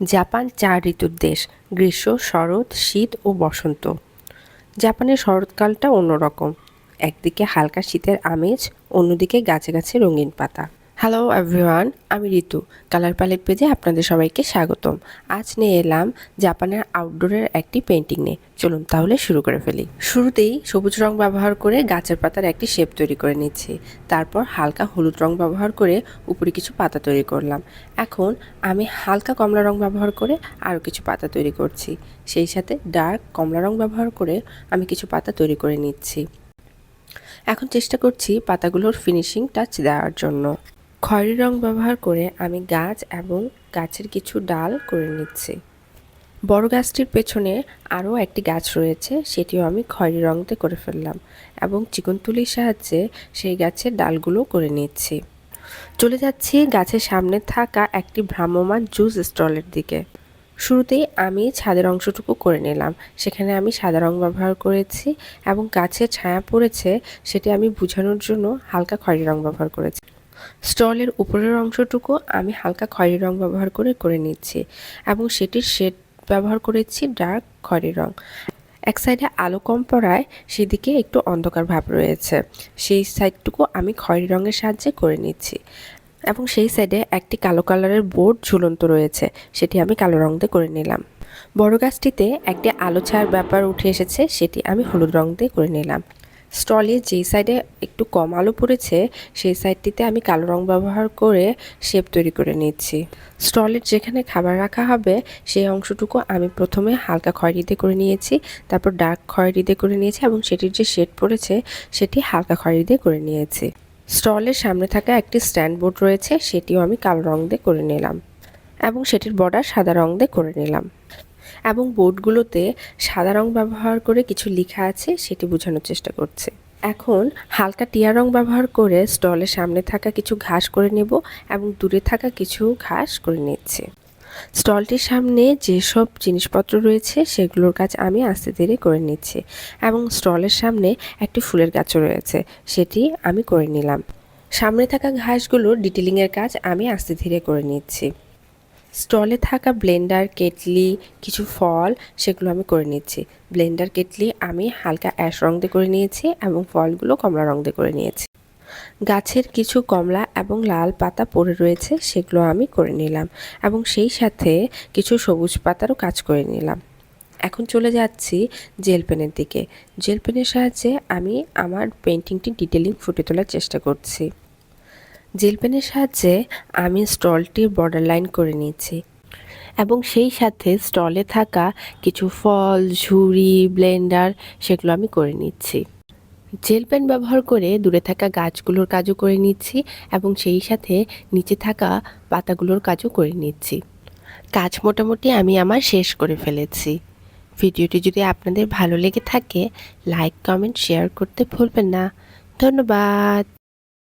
Japan ৪ ঋতুর দেশ। গ্রীষ্ম, শরৎ, শীত ও বসন্ত। জাপানের শরৎকালটা অন্যরকম। একদিকে হালকা শীতের আমেজ, অন্যদিকে গাছে গাছে রঙিন পাতা। হ্যালো এভরিওয়ান, আমি ঋতু। কালার প্যালেট পেজে আপনাদের সবাইকে স্বাগতম। আজ নিয়ে এলাম জাপানের আউটডোরের একটি পেন্টিং নিয়ে। চলুন তাহলে শুরু করে ফেলি। শুরুতেই সবুজ রং ব্যবহার করে গাছের পাতার একটি শেপ তৈরি করে নিচ্ছি। তারপর হালকা হলুদ রং ব্যবহার করে উপরে কিছু পাতা তৈরি করলাম। এখন আমি হালকা কমলা রং ব্যবহার করে আরও কিছু পাতা তৈরি করছি। সেই সাথে ডার্ক কমলা রং ব্যবহার করে আমি কিছু পাতা তৈরি করে নিচ্ছি। এখন চেষ্টা করছি পাতাগুলোর ফিনিশিং টাচ দেওয়ার জন্য। খয়েরি রং ব্যবহার করে আমি গাছ এবং গাছের কিছু ডাল করে নিচ্ছি। বড় গাছটির পেছনে আরও একটি গাছ রয়েছে, সেটিও আমি খয়েরি রঙতে করে ফেললাম এবং চিকন তুলির সাহায্যে সেই গাছের ডালগুলো করে নিচ্ছি। চলে যাচ্ছি গাছের সামনে থাকা একটি ভ্রাম্যমাণ জুস স্টলের দিকে। শুরুতেই আমি ছাদের অংশটুকু করে নিলাম। সেখানে আমি সাদা রং ব্যবহার করেছি এবং গাছের ছায়া পড়েছে সেটি আমি বোঝানোর জন্য হালকা খয়েরি রং ব্যবহার করেছি। স্টলের উপরের অংশটুকু আমি হালকা খয়েরি রং ব্যবহার করে নিচ্ছি এবং সেটির শেড ব্যবহার করেছি ডার্ক খয়েরি রং। এক সাইডে আলো কম পড়ায় সেদিকে একটু অন্ধকার ভাব রয়েছে, সেই সাইডটুকু আমি খয়েরি রঙের সাহায্যে করে নিচ্ছি এবং সেই সাইডে একটি কালো কালারের বোর্ড ঝুলন্ত রয়েছে, সেটি আমি কালো রং দিয়ে করে নিলাম। বড় গাছটিতে একটি আলো ছায়ার ব্যাপার উঠে এসেছে, সেটি আমি হলুদ রং দিয়ে করে নিলাম। স্টলে যেই সাইডে একটু কম আলো পড়েছে সেই সাইডটিতে আমি কালো রং ব্যবহার করে শেপ তৈরি করে নিচ্ছি। স্টলের যেখানে খাবার রাখা হবে সেই অংশটুকু আমি প্রথমে হালকা খয়েরি দিয়ে করে নিয়েছি, তারপর ডার্ক খয়েরি দিয়ে করে নিয়েছি এবং সেটির যে শেড পড়েছে সেটি হালকা খয়েরি দিয়ে করে নিয়েছি। স্টলের সামনে থাকা একটি স্ট্যান্ড বোর্ড রয়েছে, সেটিও আমি কালো রং দিয়ে করে নিলাম এবং সেটির বর্ডার সাদা রং দিয়ে করে নিলাম এবং বোর্ডগুলোতে সাদা রং ব্যবহার করে কিছু লেখা আছে সেটি বোঝানোর চেষ্টা করছে। এখন হালকা টিয়া রং ব্যবহার করে স্টলের সামনে থাকা কিছু ঘাস করে নেব এবং দূরে থাকা কিছু ঘাস করে নিচ্ছি। স্টলটির সামনে যেসব জিনিসপত্র রয়েছে সেগুলোর কাজ আমি আস্তে ধীরে করে নিচ্ছি এবং স্টলের সামনে একটি ফুলের গাছও রয়েছে, সেটি আমি করে নিলাম। সামনে থাকা ঘাসগুলোর ডিটেলিংয়ের কাজ আমি আস্তে ধীরে করে নিচ্ছি। স্টলে থাকা ব্লেন্ডার, কেটলি, কিছু ফল সেগুলো আমি করে নিচ্ছি। ব্লেন্ডার, কেটলি আমি হালকা অ্যাশ রং দিয়ে করে নিয়েছি এবং ফলগুলো কমলা রং দিয়ে করে নিয়েছি। গাছের কিছু কমলা এবং লাল পাতা পড়ে রয়েছে, সেগুলো আমি করে নিলাম এবং সেই সাথে কিছু সবুজ পাতারও কাজ করে নিলাম। এখন চলে যাচ্ছি জেল পেনের দিকে। জেল পেনের সাহায্যে আমি আমার পেন্টিংটি ডিটেলিং ফুটিয়ে তোলার চেষ্টা করছি। জেল পেনের সাহায্যে আমি স্টলটির বর্ডার লাইন করে নিয়েছি এবং সেই সাথে স্টলে থাকা কিছু ফল, ঝুড়ি, ব্লেন্ডার সেগুলো আমি করে নিচ্ছি। জেল পেন ব্যবহার করে দূরে থাকা গাছগুলোর কাজও করে নিচ্ছি এবং সেই সাথে নিচে থাকা পাতাগুলোর কাজও করে নিচ্ছি। কাজ মোটামুটি আমি আমার শেষ করে ফেলেছি। ভিডিওটি যদি আপনাদের ভালো লেগে থাকে লাইক, কমেন্ট, শেয়ার করতে ভুলবেন না। ধন্যবাদ।